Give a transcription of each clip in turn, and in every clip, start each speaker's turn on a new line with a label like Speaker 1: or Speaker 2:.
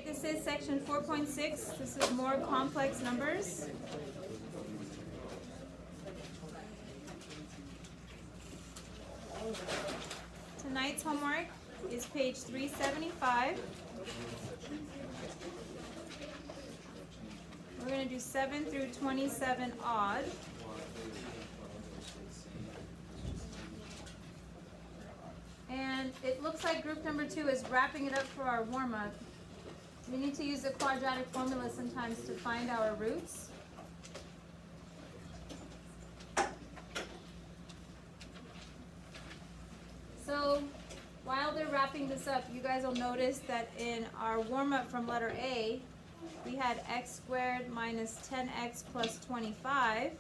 Speaker 1: right, this is section 4.6. This is more complex numbers. Tonight's homework is page 375. We're going to do 7 through 27 odd. And it looks like group number 2 is wrapping it up for our warm-up. We need to use the quadratic formula sometimes to find our roots. So while they're wrapping this up, you guys will notice that in our warm-up from letter A, we had x squared minus 10x plus 25.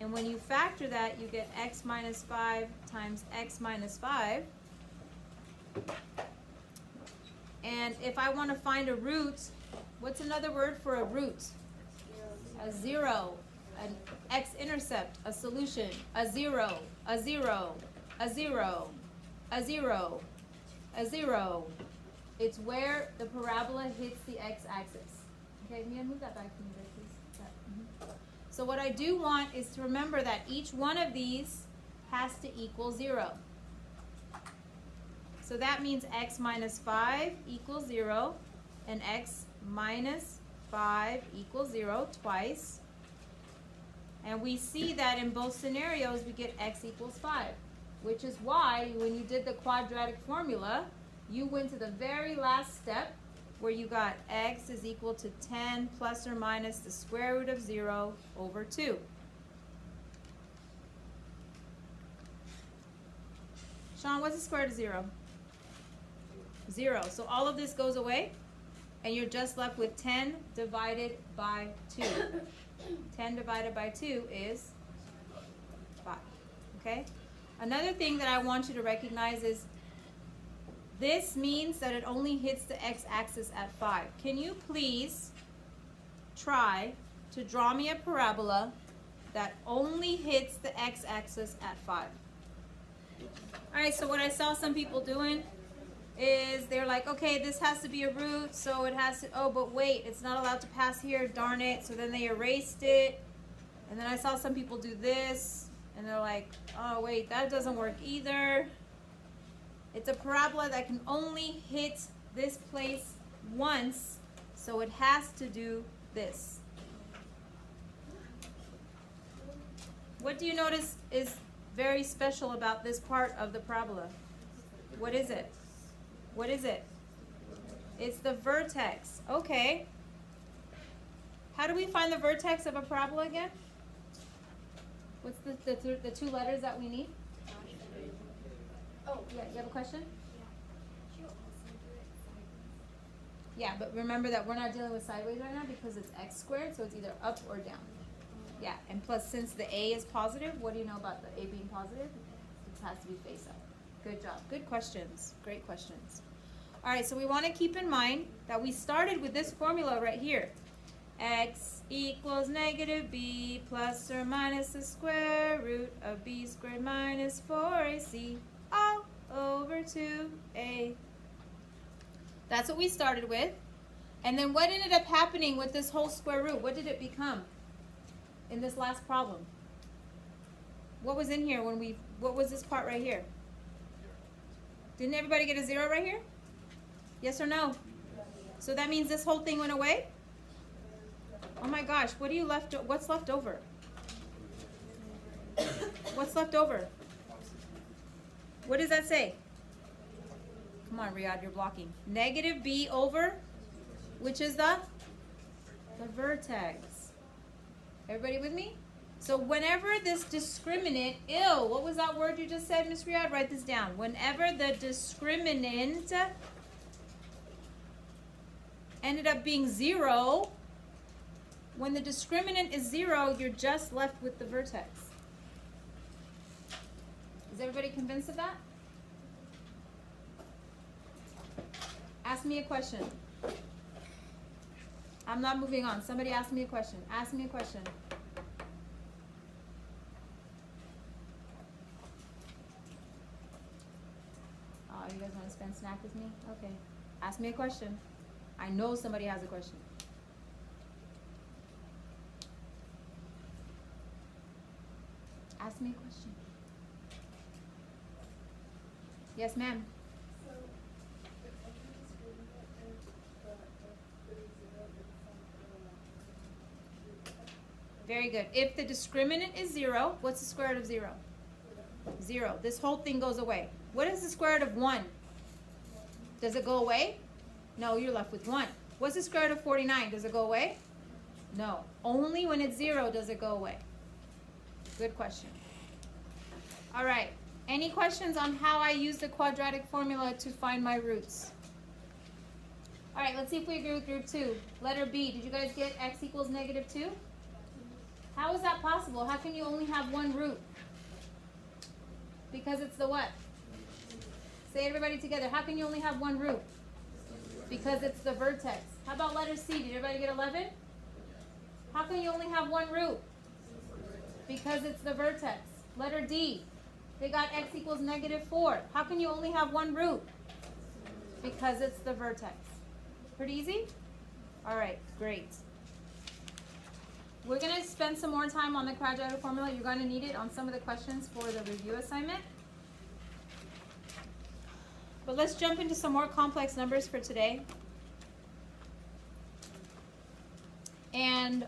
Speaker 1: And when you factor that, you get x minus 5 times x minus 5. And if I want to find a root, what's another word for a root? A zero, an x-intercept, a solution, a zero, a zero, a zero, a zero, a zero. It's where the parabola hits the x-axis. Okay, Mia, move that back to me there, please. So what I do want is to remember that each one of these has to equal 0. So that means x minus 5 equals 0, and x minus 5 equals 0 twice. And we see that in both scenarios we get x equals 5, which is why when you did the quadratic formula, you went to the very last step where you got x is equal to 10 plus or minus the square root of 0 over 2. Sean, what's the square root of 0? 0. So all of this goes away, and you're just left with 10 divided by 2. 10 divided by 2 is 5. Okay? Another thing that I want you to recognize is this means that it only hits the x-axis at 5. Can you please try to draw me a parabola that only hits the x-axis at 5? All right, so what I saw some people doing is they're like, okay, this has to be a root, so it has to, oh, but wait, it's not allowed to pass here, darn it. So then they erased it. And then I saw some people do this, and they're like, oh, wait, that doesn't work either. It's a parabola that can only hit this place once, so it has to do this. What do you notice is very special about this part of the parabola? What is it? What is it? It's the vertex. Okay. How do we find the vertex of a parabola again? What's the two letters that we need? Oh, yeah, you have a question? Yeah, but remember that we're not dealing with sideways right now because it's x squared, so it's either up or down. Yeah, and plus since the A is positive, what do you know about the A being positive? It has to be face up. Good job. Good questions. Great questions. All right, so we want to keep in mind that we started with this formula right here. X equals negative b plus or minus the square root of b squared minus 4ac all over 2a. That's what we started with. And then what ended up happening with this whole square root? What did it become in this last problem? What was in here when what was this part right here? Didn't everybody get a 0 right here? Yes or no? So that means this whole thing went away? Oh my gosh, what's left over? What's left over? What does that say? Come on, Riad, you're blocking. Negative b over, which is the vertex. Everybody with me? So whenever this discriminant, what was that word you just said, Miss Riad? Write this down. Whenever the discriminant ended up being 0, when the discriminant is 0, you're just left with the vertex. Is everybody convinced of that? Ask me a question. I'm not moving on. Somebody ask me a question. Ask me a question. Oh, you guys want to spend snack with me? Okay. Ask me a question. I know somebody has a question. Ask me a question. Yes, ma'am. Very good. If the discriminant is 0, what's the square root of 0? 0. This whole thing goes away. What is the square root of 1? Does it go away? No, you're left with 1. What's the square root of 49? Does it go away? No. Only when it's 0 does it go away. Good question. All right. Any questions on how I use the quadratic formula to find my roots? All right, let's see if we agree with group 2. Letter B. Did you guys get x equals -2? How is that possible? How can you only have one root? Because it's the what? Say it, everybody together. How can you only have one root? Because it's the vertex. How about letter C? Did everybody get 11? How can you only have one root? Because it's the vertex. Letter D. They got x equals -4. How can you only have one root? Because it's the vertex. Pretty easy? All right, great. We're going to spend some more time on the quadratic formula. You're going to need it on some of the questions for the review assignment. But let's jump into some more complex numbers for today. And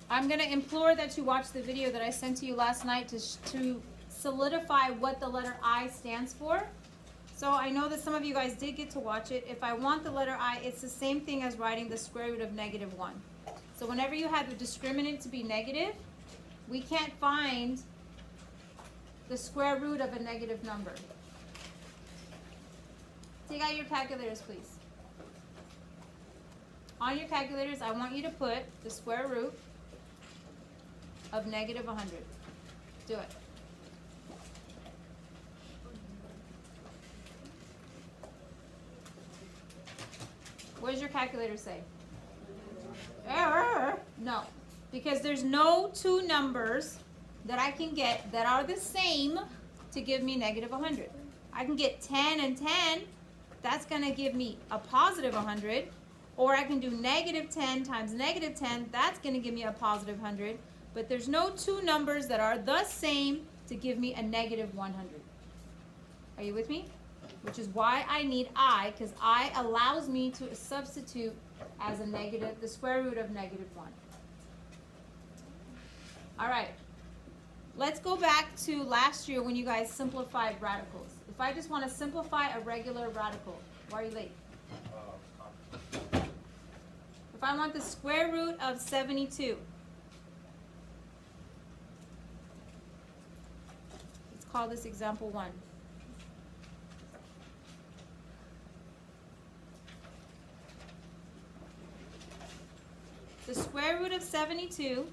Speaker 1: I'm going to implore that you watch the video that I sent to you last night to solidify what the letter I stands for. So I know that some of you guys did get to watch it. If I want the letter I, it's the same thing as writing the square root of -1. So whenever you have the discriminant to be negative, we can't find the square root of a negative number. Take out your calculators, please. On your calculators, I want you to put the square root of -100. Do it. What does your calculator say? Error. No, because there's no two numbers that I can get that are the same to give me -100. I can get 10 and 10. That's going to give me a positive 100. Or I can do -10 times -10. That's going to give me a positive 100. But there's no two numbers that are the same to give me a -100. Are you with me? Which is why I need I, because I allows me to substitute as a negative, the square root of -1. All right. Let's go back to last year when you guys simplified radicals. If I just want to simplify a regular radical, why are you late? If I want the square root of 72, let's call this example 1. The square root of 72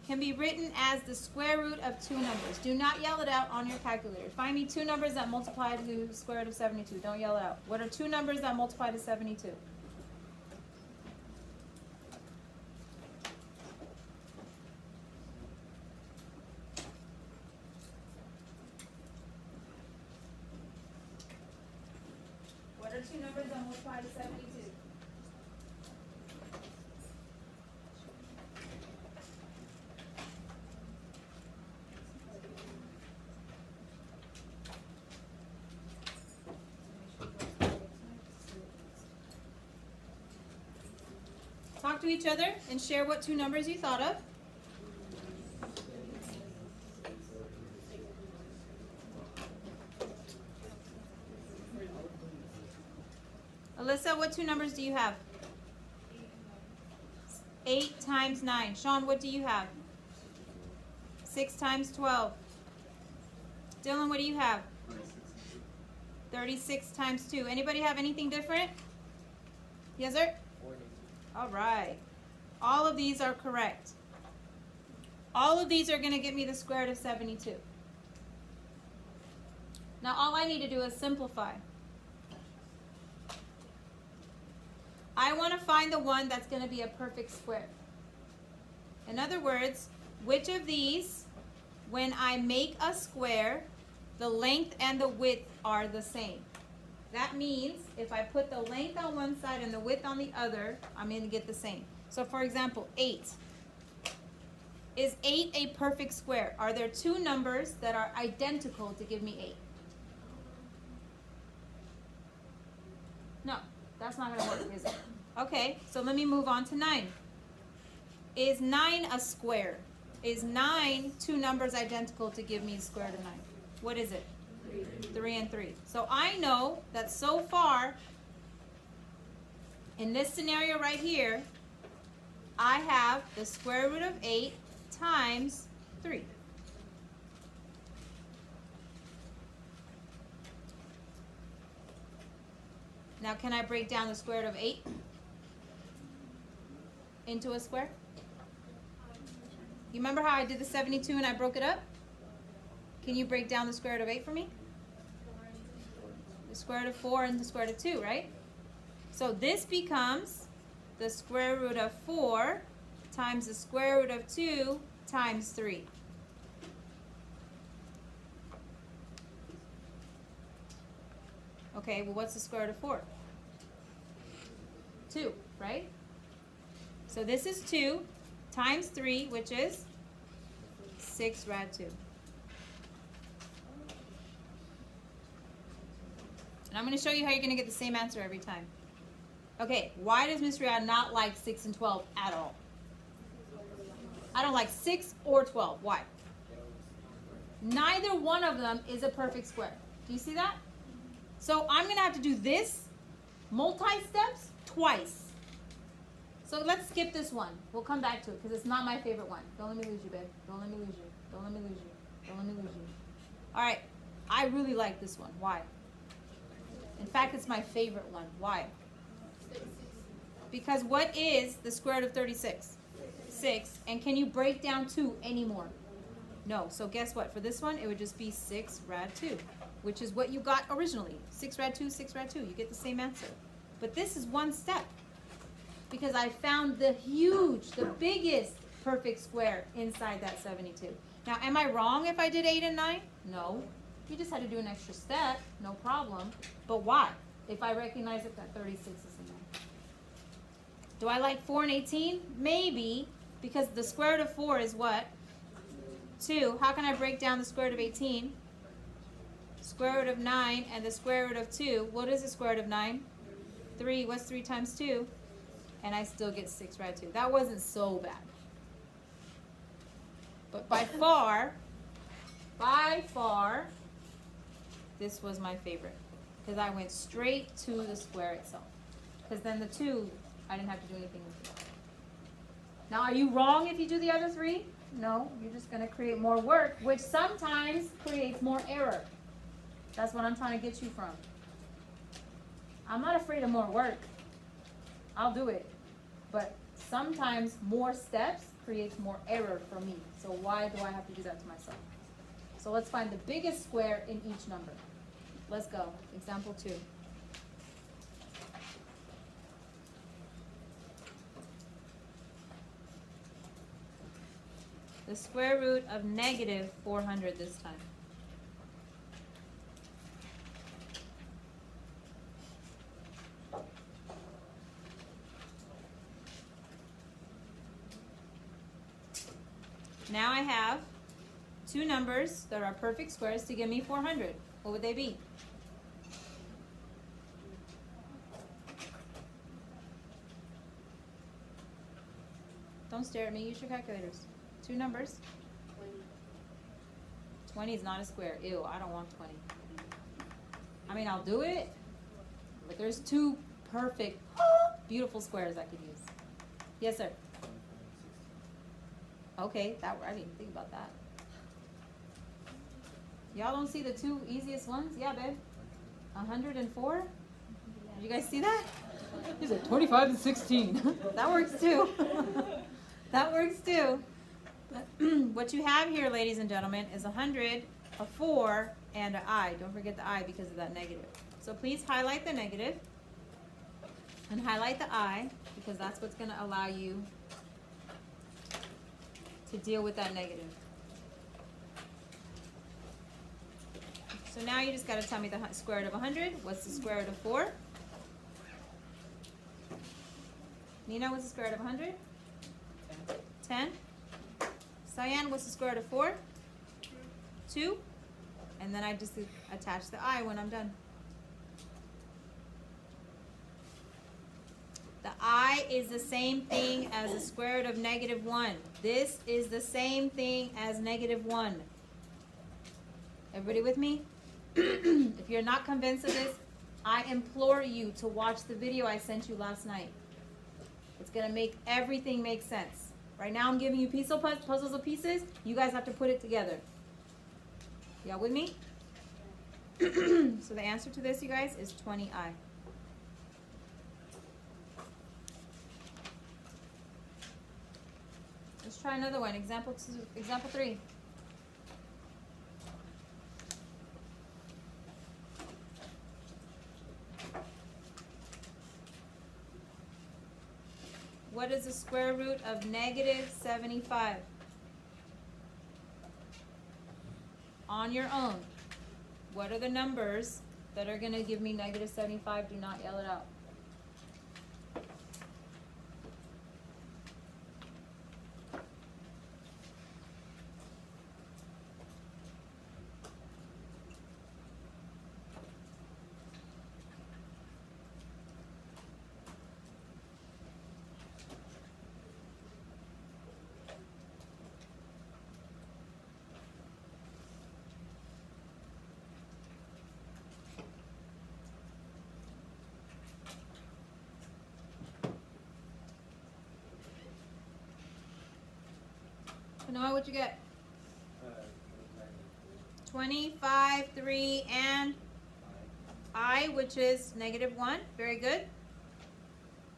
Speaker 1: can be written as the square root of two numbers. Do not yell it out on your calculator. Find me two numbers that multiply to the square root of 72. Don't yell it out. What are two numbers that multiply to 72? What are two numbers that multiply to 72? Talk to each other and share what two numbers you thought of. Alyssa, what two numbers do you have? 8 times 9. Sean, what do you have? 6 times 12. Dylan, what do you have? 36 times 2. Anybody have anything different? Yes, sir? All right. All of these are correct. All of these are going to give me the square root of 72. Now all I need to do is simplify. I want to find the one that's going to be a perfect square. In other words, which of these, when I make a square, the length and the width are the same? That means if I put the length on one side and the width on the other, I'm going to get the same. So for example, 8. Is 8 a perfect square? Are there two numbers that are identical to give me 8? No, that's not going to work, is it? Okay, so let me move on to 9. Is 9 a square? Is 9 two numbers identical to give me the square root of 9? What is it? 3 and 3. So I know that so far, in this scenario right here, I have the square root of 8 times 3. Now can I break down the square root of 8 into a square? You remember how I did the 72 and I broke it up? Can you break down the square root of 8 for me? The square root of 4 and the square root of 2, right? So this becomes the square root of 4 times the square root of 2 times 3. Okay, well what's the square root of 4? 2, right? So this is 2 times 3, which is 6 rad 2. And I'm going to show you how you're going to get the same answer every time. Okay, why does Miss Riad not like 6 and 12 at all? I don't like 6 or 12. Why? Neither one of them is a perfect square. Do you see that? So I'm going to have to do this multi-steps twice. So let's skip this one. We'll come back to it because it's not my favorite one. Don't let me lose you, babe. Don't let me lose you. Don't let me lose you. Don't let me lose you. All right. I really like this one. Why? In fact, it's my favorite one. Why? Because what is the square root of 36? 6. And can you break down 2 anymore? No. So guess what? For this one, it would just be 6 rad 2, which is what you got originally. 6 rad 2, 6 rad 2. You get the same answer. But this is one step because I found the biggest perfect square inside that 72. Now, am I wrong if I did 8 and 9? No. You just had to do an extra step. No problem. But why? If I recognize it, that 36 is in there. Do I like 4 and 18? Maybe, because the square root of 4 is what? 2. How can I break down the square root of 18? Square root of 9 and the square root of 2. What is the square root of 9? 3. What's 3 times 2? And I still get 6 rad 2. That wasn't so bad. But by far, this was my favorite. Because I went straight to the square itself. Because then the 2, I didn't have to do anything with it. Now, are you wrong if you do the other 3? No, you're just going to create more work, which sometimes creates more error. That's what I'm trying to get you from. I'm not afraid of more work. I'll do it. But sometimes more steps creates more error for me. So why do I have to do that to myself? So let's find the biggest square in each number. Let's go. Example 2. The square root of negative 400 this time. Now I have two numbers that are perfect squares to give me 400. What would they be? Don't stare at me. Use your calculators. Two numbers. 20 is not a square. Ew, I don't want 20. I mean, I'll do it, but there's two perfect, beautiful squares I could use. Yes, sir. Okay, I didn't even think about that. Y'all don't see the two easiest ones? Yeah, babe. 104? Did you guys see that? He's like 25 and 16. That works too. That works too. What you have here, ladies and gentlemen, is 100, a 4, and an I. Don't forget the I because of that negative. So please highlight the negative and highlight the I because that's what's going to allow you to deal with that negative. So now you just got to tell me the square root of 100. What's the square root of 4? Nina, what's the square root of 100? 10. Cyan, what's the square root of 4? 2. And then I just attach the I when I'm done. The I is the same thing as the square root of -1. This is the same thing as -1. Everybody with me? If you're not convinced of this, I implore you to watch the video I sent you last night. It's going to make everything make sense. Right now I'm giving you puzzles of pieces. You guys have to put it together. Y'all with me? So the answer to this, you guys, is 20I. Let's try another one. Example 3. What is the square root of -75? On your own, what are the numbers that are going to give me -75? Do not yell it out. Noah, what you get? 25, 3, and I, which is -1. Very good.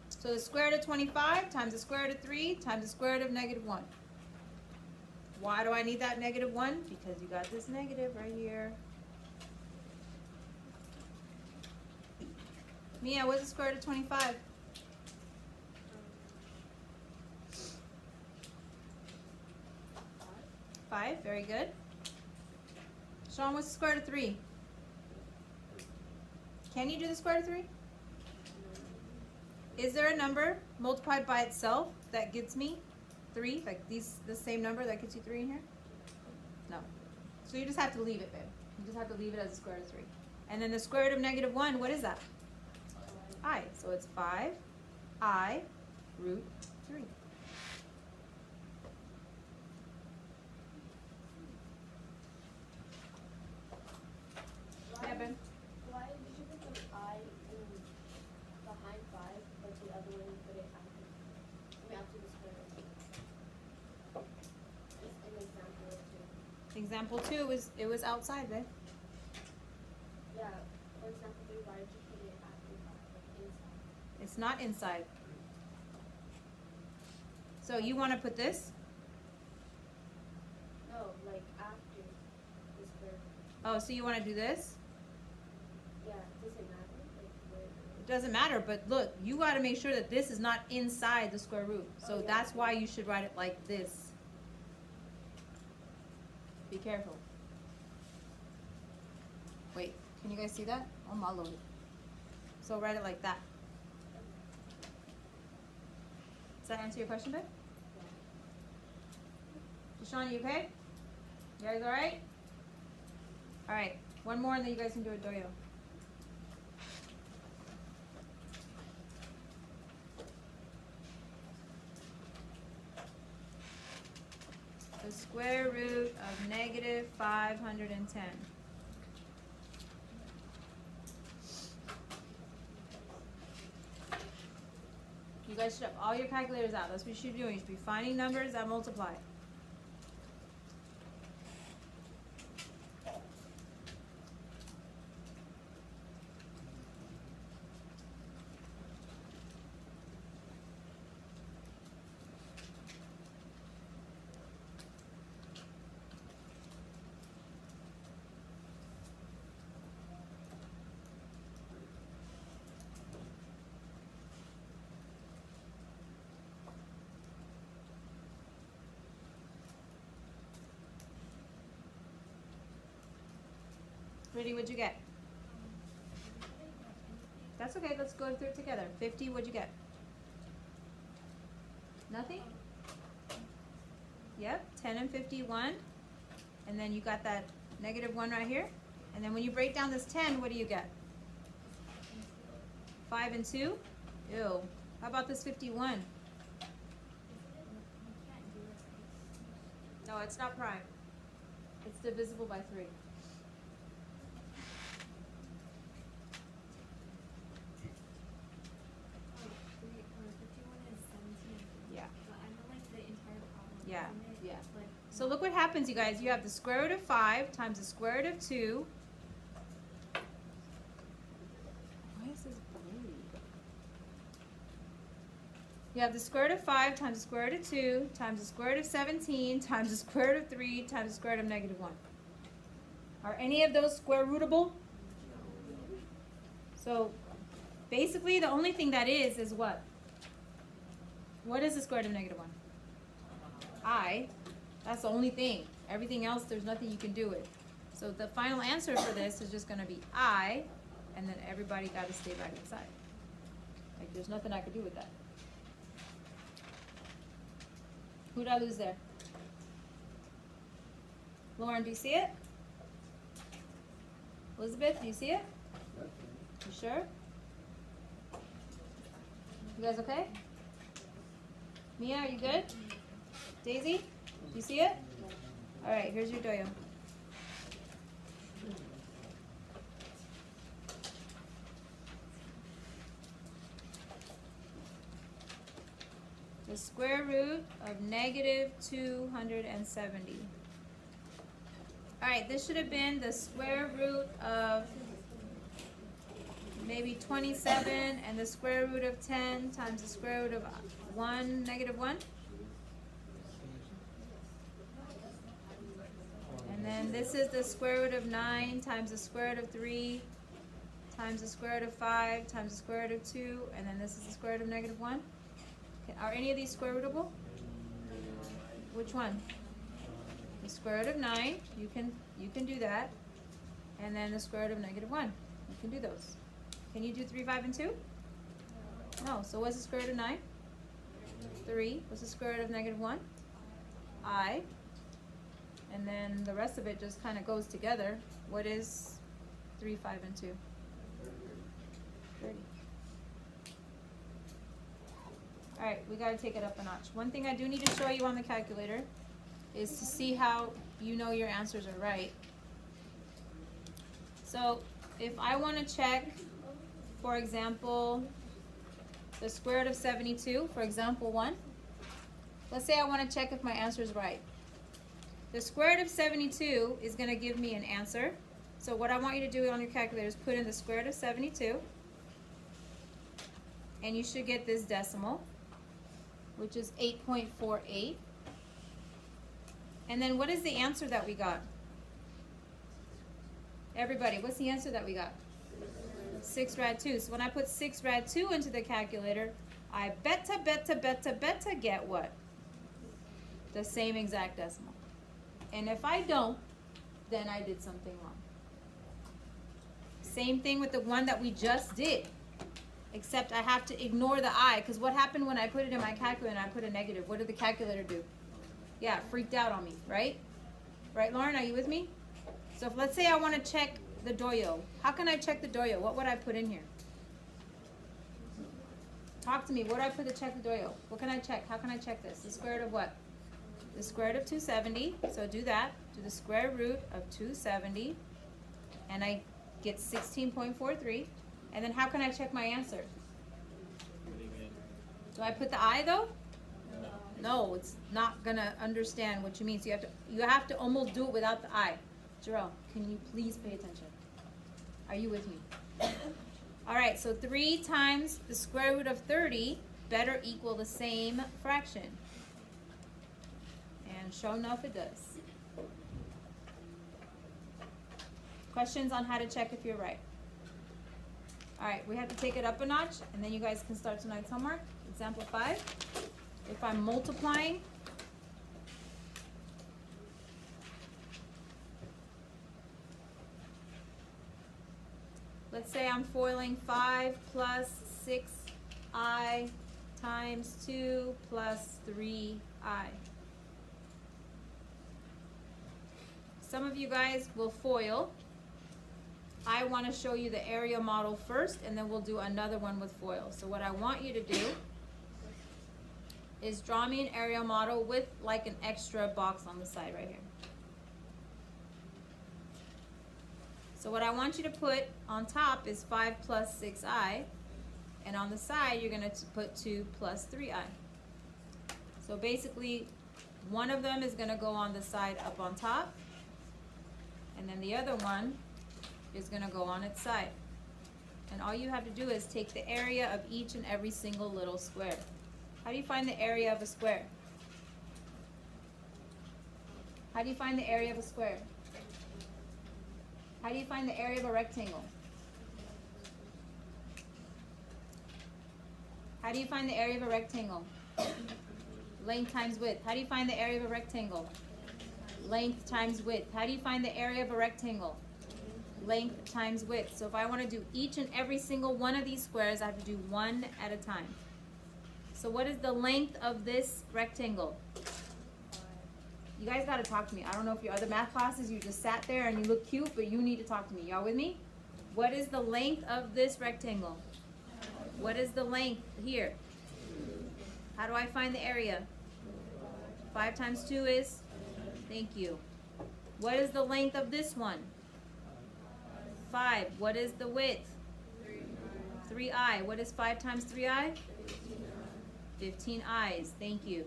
Speaker 1: So the square root of 25 times the square root of 3 times the square root of -1. Why do I need that -1? Because you got this negative right here. Mia, what's the square root of 25? 5, very good. Sean, what's the square root of 3? Can you do the square root of 3? Is there a number multiplied by itself that gets me 3? Like the same number that gets you 3 in here? No. So you just have to leave it, babe. You just have to leave it as the square root of 3. And then the square root of -1, what is that? I. So it's 5I root 3.
Speaker 2: Why did you put the I in behind 5, but the other one you put it after? After the square root. Just in example 2.
Speaker 1: Example 2 was outside there.
Speaker 2: Yeah, for example 3, why did you put it after 5, like inside?
Speaker 1: It's not inside. So you want to put this?
Speaker 2: No, like after the square root.
Speaker 1: Oh, so you want to do this?
Speaker 2: Yeah, does it matter? Like where?
Speaker 1: It doesn't matter, but look, you got to make sure that this is not inside the square root. So
Speaker 2: yeah.
Speaker 1: that's why you should write it like this. Be careful. Wait, can you guys see that? Oh my lord. So write it like that. Does that answer your question, babe? Deshaun, you okay? You guys alright? Alright, one more and then you guys can do a doyo. The square root of -510. You guys should have all your calculators out. That's what you should be doing. You should be finding numbers that multiply. Rudy, what'd you get? That's okay, let's go through it together. 50, what'd you get? Nothing? Yep, 10 and 51. And then you got that -1 right here. And then when you break down this 10, what do you get? 5 and 2? Ew. How about this 51? No, it's not prime. It's divisible by 3. Yeah. Yeah, yeah. So look what happens, you guys. You have the square root of 5 times the square root of 2. Why is this blue? You have the square root of 5 times the square root of 2 times the square root of 17 times the square root of 3 times the square root of -1. Are any of those square rootable? So basically the only thing that is what? What is the square root of -1? I. That's the only thing. Everything else, there's nothing you can do with. So the final answer for this is just going to be I, and then everybody got to stay back inside. Like, there's nothing I could do with that. Who'd I lose there? Lauren, do you see it? Elizabeth, do you see it? You sure? You guys okay? Mia, are you good? Daisy, you see it? All right, here's your doyo. The square root of -270. All right, this should have been the square root of maybe 27 and the square root of 10 times the square root of -1. And then this is the square root of 9 times the square root of 3 times the square root of 5 times the square root of 2, and then this is the square root of -1. Okay, are any of these square rootable? Which one? The square root of 9, you can do that. And then the square root of -1. You can do those. Can you do 3, 5, and 2? No. So what's the square root of 9? 3. What's the square root of -1? I. And then the rest of it just kind of goes together. What is 3, 5, and 2? 30. All right, we got to take it up a notch. One thing I do need to show you on the calculator is to see how you know your answers are right. So if I want to check, for example, the square root of 72, for example 1, let's say I want to check if my answer is right. The square root of 72 is going to give me an answer. So what I want you to do on your calculator is put in the square root of 72, and you should get this decimal, which is 8.48. And then what is the answer that we got? Everybody, what's the answer that we got? 6 rad 2. So when I put 6 rad 2 into the calculator, I betta get what? The same exact decimal. And if I don't, then I did something wrong. Same thing with the one that we just did. Except I have to ignore the I, because what happened when I put it in my calculator and I put a negative? What did the calculator do? Yeah, it freaked out on me, right? Right, Lauren, are you with me? So if, let's say I want to check the doyo. How can I check the doyo? What would I put in here? Talk to me. What do I put to check the doyo? What can I check? How can I check this? The square root of what? The square root of 270. So do that. Do the square root of 270. And I get 16.43. And then how can I check my answer? Do I put the I though? No, it's not gonna understand what you mean. So you have to almost do it without the I. Jerome, can you please pay attention? Are you with me? All right, so 3 times the square root of 30 better equal the same fraction. And sure enough, it does. Questions on how to check if you're right? All right, we have to take it up a notch, and then you guys can start tonight's homework. Example 5. If I'm multiplying, say I'm foiling 5 plus 6i times 2 plus 3i. Some of you guys will foil. I want to show you the area model first, and then we'll do another one with foil. So what I want you to do is draw me an area model with like an extra box on the side right here. So what I want you to put on top is 5 plus 6i, and on the side you're going to put 2 plus 3i. So basically one of them is going to go on the side up on top, and then the other one is going to go on its side. And all you have to do is take the area of each and every single little square. How do you find the area of a square? How do you find the area of a square? How do you find the area of a rectangle? How do you find the area of a rectangle? Length times width. How do you find the area of a rectangle? Length times width. How do you find the area of a rectangle? Length times width. So if I want to do each and every single one of these squares, I have to do one at a time. So what is the length of this rectangle? You guys got to talk to me. I don't know if your other math classes, you just sat there and you look cute, but you need to talk to me. Y'all with me? What is the length of this rectangle? What is the length here? How do I find the area? 5 times 2 is? Thank you. What is the length of this one? 5. What is the width? 3i. What is 5 times 3i? 15 i's. Thank you.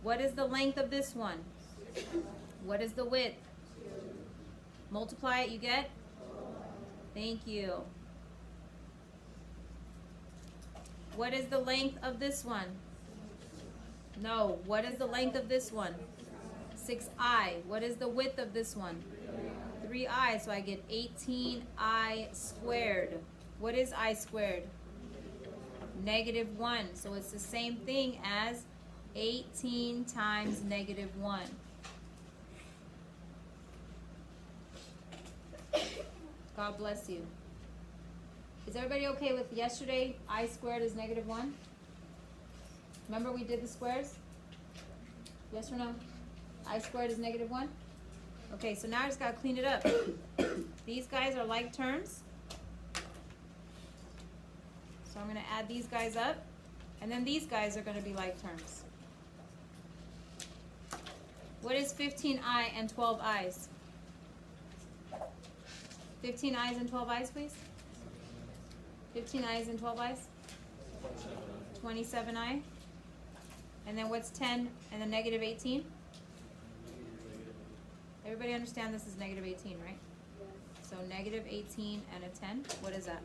Speaker 1: What is the length of this one? What is the width? Multiply it, you get? Thank you. What is the length of this one? No. What is the length of this one? 6i. What is the width of this one? 3i. So I get 18i squared. What is I squared? -1. So it's the same thing as 18 times -1. God bless you. Is everybody okay with yesterday? I squared is -1. Remember we did the squares? Yes or no? I squared is -1. Okay, so now I just gotta clean it up. These guys are like terms. So I'm gonna add these guys up, and then these guys are gonna be like terms. What is 15i and 12 i's? 15 i's and 12 i's, please. 15 i's and 12 i's. 27i. And then what's 10 and then -18? Everybody understand this is -18, right? So -18 and a 10, what is that?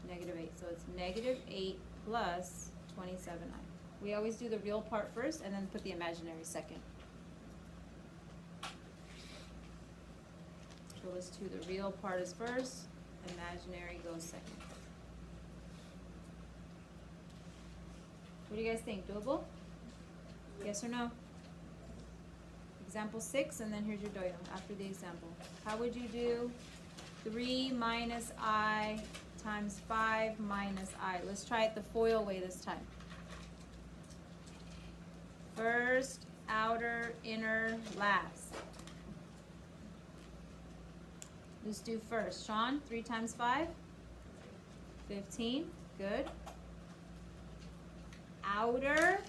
Speaker 1: -8. So it's -8 plus 27i. We always do the real part first and then put the imaginary second. So let's do the real part is first, imaginary goes second. What do you guys think? Doable? Yes or no? Example 6, and then here's your doyo after the example. How would you do 3 minus I times 5 minus I? Let's try it the FOIL way this time. First, outer, inner, last. Let's do first. Sean, 3 times 5? 15. Good. Outer.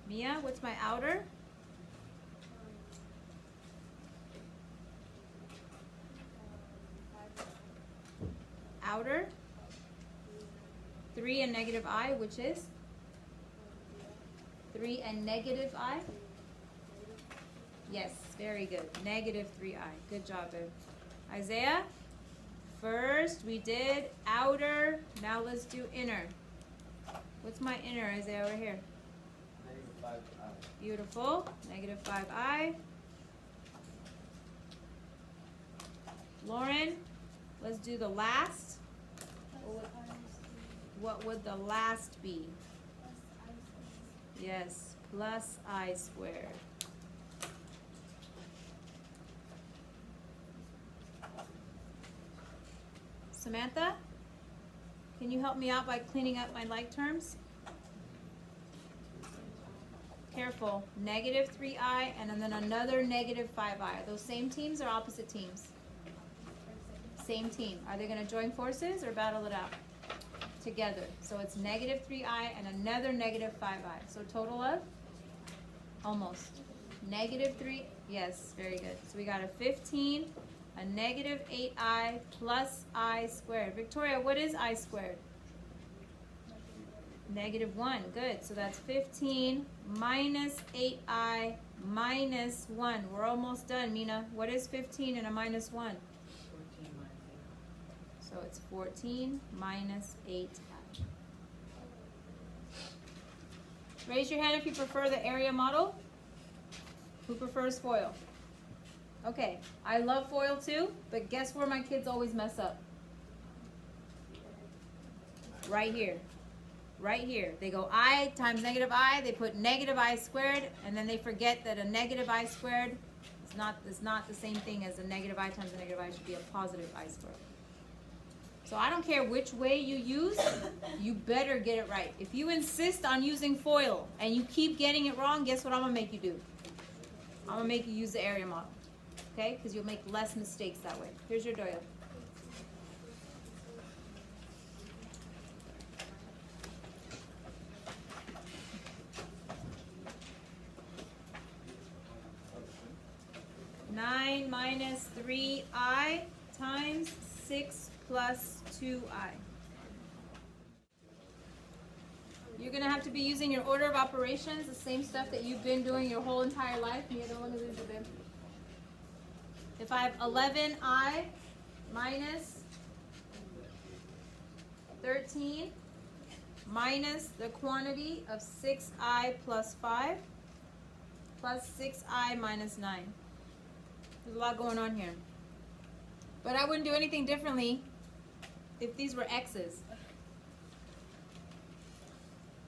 Speaker 1: Mia, what's my outer? Outer. 3 and -I, which is? 3 and -I? Yes, very good. -3i. Good job, babe. Isaiah, first we did outer. Now let's do inner. What's my inner, Isaiah, over here?
Speaker 3: -5i.
Speaker 1: Beautiful. -5i. Lauren, let's do the last. What would the last be? Yes, plus I squared. Samantha, can you help me out by cleaning up my like terms? Careful. Negative 3i and then another negative 5i. Are those same teams or opposite teams? Same team. Are they going to join forces or battle it out? Together. So it's negative 3i and another negative 5i. So total of? Almost. Negative 3. Yes, very good. So we got a 15, a negative 8i plus I squared. Victoria, what is I squared? Negative 1. Good. So that's 15 minus 8i minus 1. We're almost done, Mina. What is 15 and a minus 1?
Speaker 4: 14 minus 8.
Speaker 1: So it's 14 minus 8i. Raise your hand if you prefer the area model. Who prefers foil? Okay, I love foil too, but guess where my kids always mess up? Right here. Right here. They go I times negative I, they put negative I squared, and then they forget that a negative I squared is not the same thing as a negative I times a negative I. It should be a positive I squared. So I don't care which way you use, you better get it right. If you insist on using foil and you keep getting it wrong, guess what I'm going to make you do? I'm going to make you use the area model. Okay? Because you'll make less mistakes that way. Here's your doyle. Nine minus 3i times 6 plus 2i. You're going to have to be using your order of operations, the same stuff that you've been doing your whole entire life. If I have 11i minus 13 minus the quantity of 6i plus 5 plus 6i minus 9. There's a lot going on here. But I wouldn't do anything differently if these were x's.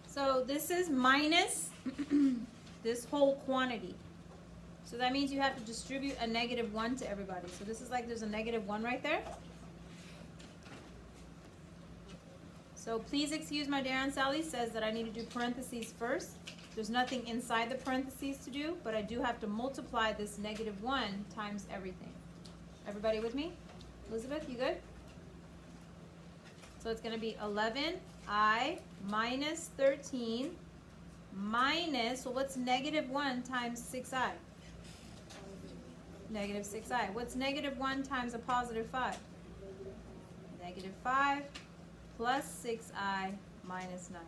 Speaker 1: So this is minus this whole quantity. So that means you have to distribute a negative 1 to everybody. So this is like there's a negative 1 right there. So please excuse my Darren Sally says that I need to do parentheses first. There's nothing inside the parentheses to do, but I do have to multiply this negative 1 times everything. Everybody with me? Elizabeth, you good? So it's going to be 11i minus 13 minus, so what's negative 1 times 6i? Negative 6i. What's negative 1 times a positive 5? Negative 5 plus 6i minus 9.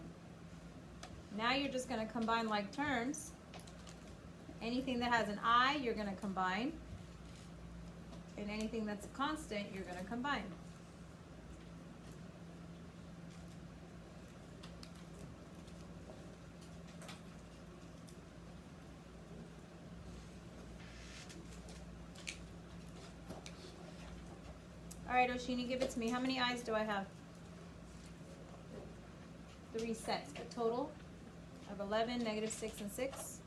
Speaker 1: Now you're just going to combine like terms. Anything that has an I, you're going to combine. And anything that's a constant, you're going to combine. All right, Oshini, give it to me. How many I's do I have? 3 sets, but total of 11, negative 6, and 6,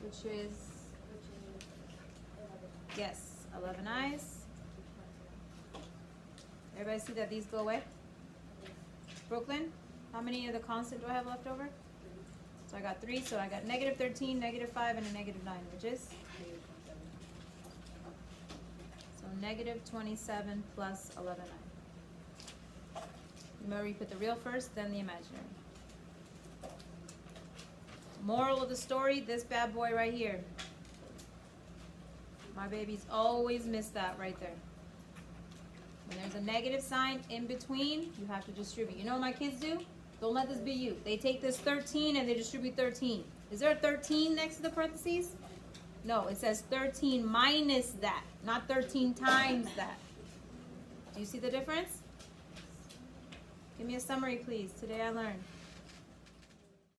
Speaker 1: which is, yes, 11 I's. Everybody see that these go away? Brooklyn, how many of the constant do I have left over? So I got 3, so I got negative 13, negative 5, and a negative 9, which is? So negative 27 plus 11 I. Remember, you put the real first, then the imaginary. Moral of the story, this bad boy right here. My babies always miss that right there. When there's a negative sign in between, you have to distribute. You know what my kids do? Don't let this be you. They take this 13 and they distribute 13. Is there a 13 next to the parentheses? No, it says 13 minus that, not 13 times that. Do you see the difference? Give me a summary, please. Today I learned.